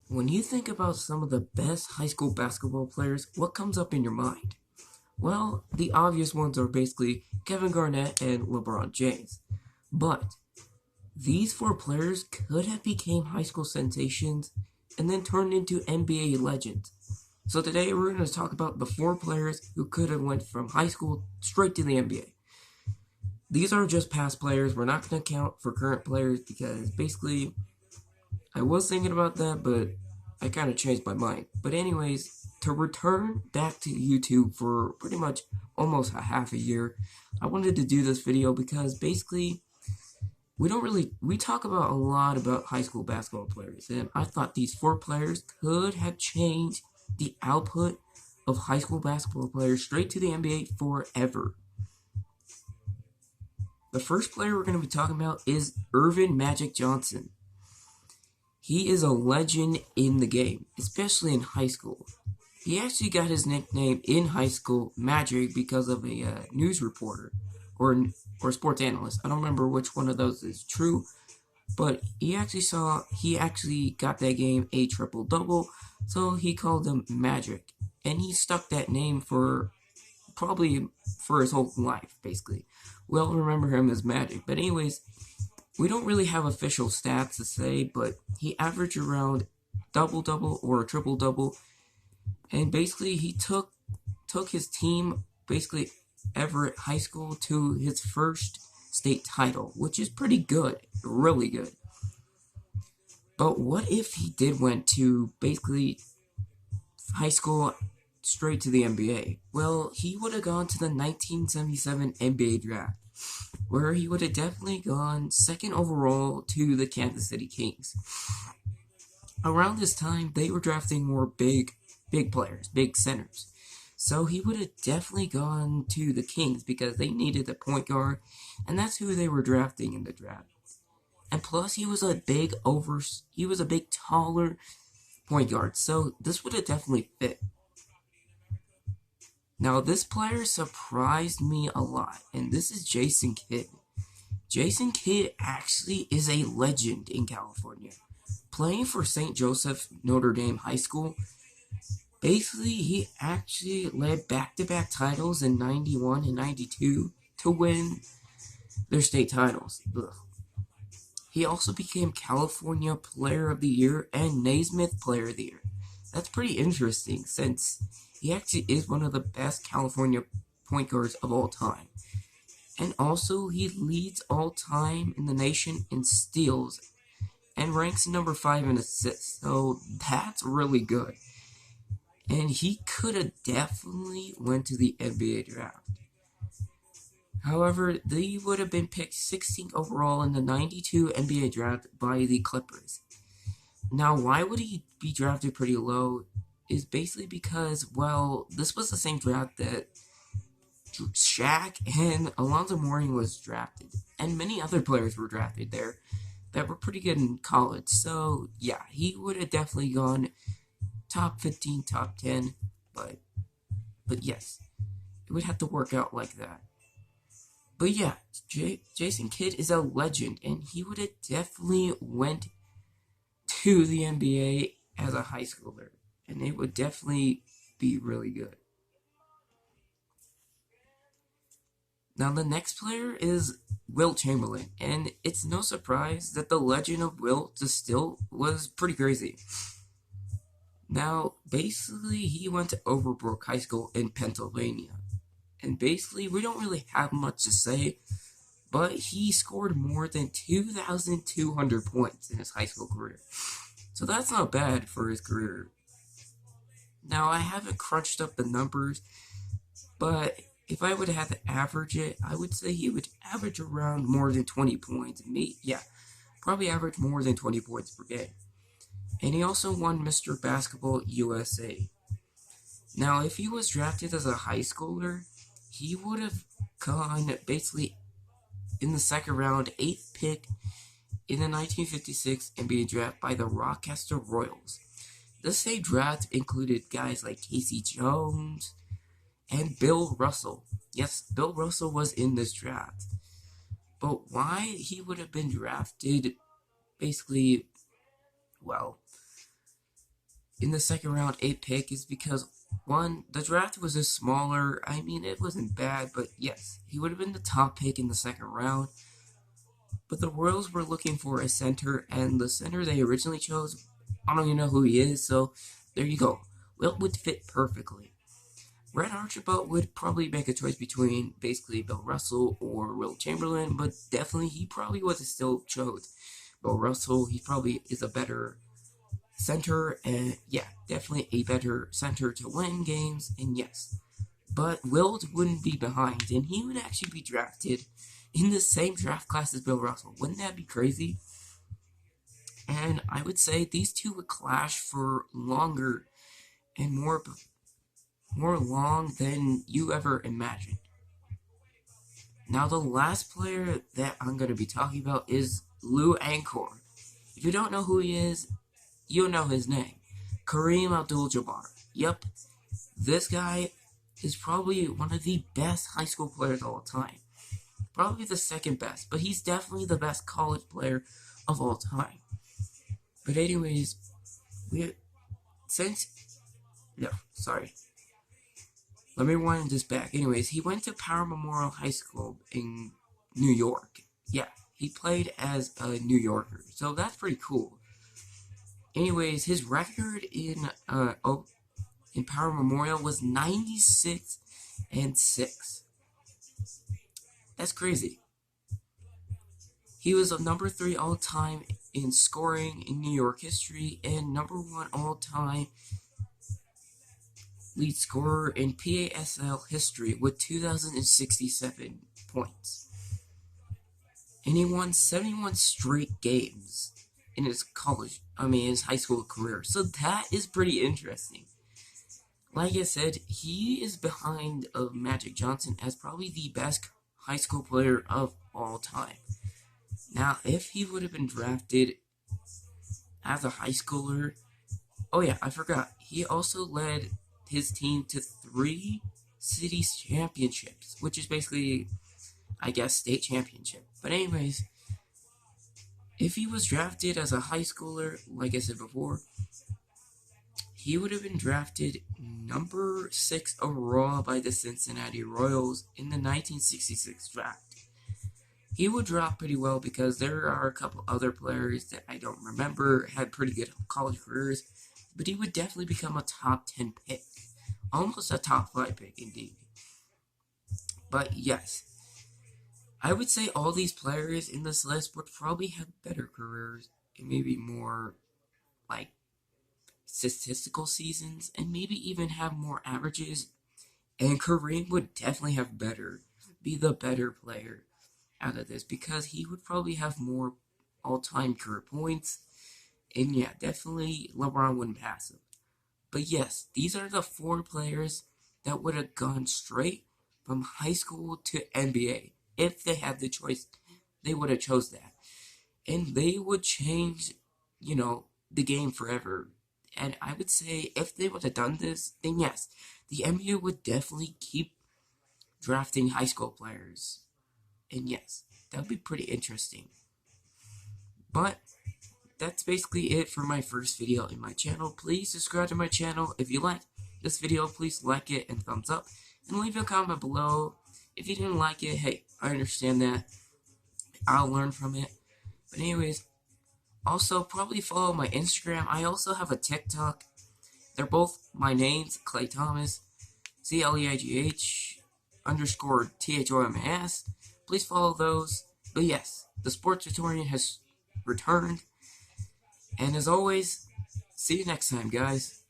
When you think about some of the best high school basketball players, what comes up in your mind? Well, the obvious ones are basically Kevin Garnett and LeBron James. But these four players could have become high school sensations and then turned into NBA legends. So today we're going to talk about the four players who could have went from high school straight to the NBA. These are just past players. We're not going to count for current players because basically I was thinking about that, but I kind of changed my mind. But anyways, to return back to YouTube for pretty much almost a half a year, I wanted to do this video because basically we talk about a lot about high school basketball players, and I thought these four players could have changed the output of high school basketball players straight to the NBA forever. The first player we're going to be talking about is Earvin Magic Johnson. He is a legend in the game, especially in high school. He actually got his nickname in high school Magic because of a news reporter or sports analyst. I don't remember which one of those is true, but he actually got that game a triple double, so he called him Magic, and he stuck that name for probably for his whole life, basically. We all remember him as Magic, but anyways, we don't really have official stats to say, but he averaged around double double or a triple double, and basically he took his team basically Everett High School to his first state title, which is pretty good, really good. But what if he did went to basically high school straight to the NBA? Well, he would have gone to the 1977 NBA draft, where he would have definitely gone second overall to the Kansas City Kings. Around this time, they were drafting more big players, big centers. So he would have definitely gone to the Kings because they needed a point guard, and that's who they were drafting in the draft. And plus, he was a big taller point guard, so this would have definitely fit. Now, this player surprised me a lot, and this is Jason Kidd. Jason Kidd actually is a legend in California. Playing for St. Joseph Notre Dame High School, basically, he actually led back-to-back titles in 91 and 92 to win their state titles. Ugh. He also became California Player of the Year and Naismith Player of the Year. That's pretty interesting since he actually is one of the best California point guards of all time. And also, he leads all time in the nation in steals and ranks number 5 in assists. So that's really good. And he could have definitely went to the NBA draft. However, they would have been picked 16th overall in the 92 NBA draft by the Clippers. Now, why would he be drafted pretty low is basically because, well, this was the same draft that Shaq and Alonzo Mourning was drafted, and many other players were drafted there that were pretty good in college. So, yeah, he would have definitely gone top 15, top 10, but yes, it would have to work out like that. But yeah, Jason Kidd is a legend, and he would have definitely went to the NBA as a high schooler, and it would definitely be really good. Now the next player is Wilt Chamberlain, and it's no surprise that the legend of Wilt still was pretty crazy. Now, basically, he went to Overbrook High School in Pennsylvania. And basically, we don't really have much to say, but he scored more than 2,200 points in his high school career. So that's not bad for his career. Now, I haven't crunched up the numbers, but if I would have to average it, I would say he would average around more than 20 points. Probably average more than 20 points per game. And he also won Mr. Basketball USA. Now, if he was drafted as a high schooler, he would have gone basically in the second round, 8th pick in the 1956 NBA draft by the Rochester Royals. This same draft included guys like Casey Jones and Bill Russell. Yes, Bill Russell was in this draft. But why he would have been drafted, basically, well, in the second round 8 pick is because, one, the draft was just smaller. I mean, it wasn't bad, but yes, he would have been the top pick in the second round. But the Royals were looking for a center, and the center they originally chose, I don't even know who he is, so there you go. Wilt would fit perfectly. Red Archibald would probably make a choice between basically Bill Russell or Wilt Chamberlain, but definitely he probably would have still chose Bill Russell. He probably is a better center, and yeah, definitely a better center to win games, and yes. But Wilt wouldn't be behind, and he would actually be drafted in the same draft class as Bill Russell. Wouldn't that be crazy? And I would say these two would clash for longer and more long than you ever imagined. Now, the last player that I'm going to be talking about is Lou Anchor. If you don't know who he is, you'll know his name. Kareem Abdul-Jabbar. Yep, this guy is probably one of the best high school players of all time. Probably the second best, but he's definitely the best college player of all time. But anyways, let me wind this back. Anyways, he went to Power Memorial High School in New York. Yeah, he played as a New Yorker, so that's pretty cool. Anyways, his record in Power Memorial was 96-6. That's crazy. He was a number 3 all-time in scoring in New York history and number 1 all-time lead scorer in PASL history with 2,067 points. And he won 71 straight games in his his high school career. So that is pretty interesting. Like I said, he is behind of Magic Johnson as probably the best high school player of all time. Now, if he would have been drafted as a high schooler, oh yeah, I forgot, he also led his team to 3 city championships, which is basically, I guess, state championship. But anyways, if he was drafted as a high schooler, like I said before, he would have been drafted number 6 overall by the Cincinnati Royals in the 1966 draft. He would drop pretty well because there are a couple other players that I don't remember had pretty good college careers, but he would definitely become a top 10 pick. Almost a top 5 pick, indeed. But yes, I would say all these players in this list would probably have better careers and maybe more, like, statistical seasons, and maybe even have more averages. And Kareem would definitely be the better player out of this because he would probably have more all-time career points. And yeah, definitely LeBron wouldn't pass him. But yes, these are the 4 players that would have gone straight from high school to NBA. If they had the choice, they would have chose that. And they would change, the game forever. And I would say if they would have done this, then yes, the NBA would definitely keep drafting high school players. And yes, that would be pretty interesting. But that's basically it for my first video in my channel. Please subscribe to my channel. If you like this video, please like it and thumbs up. And leave a comment below. If you didn't like it, hey, I understand that. I'll learn from it. But anyways, also probably follow my Instagram. I also have a TikTok. They're both my names, Clay Thomas, CLEIGH_THOMAS. Please follow those. But yes, the Sports Tutorial has returned. And as always, see you next time, guys.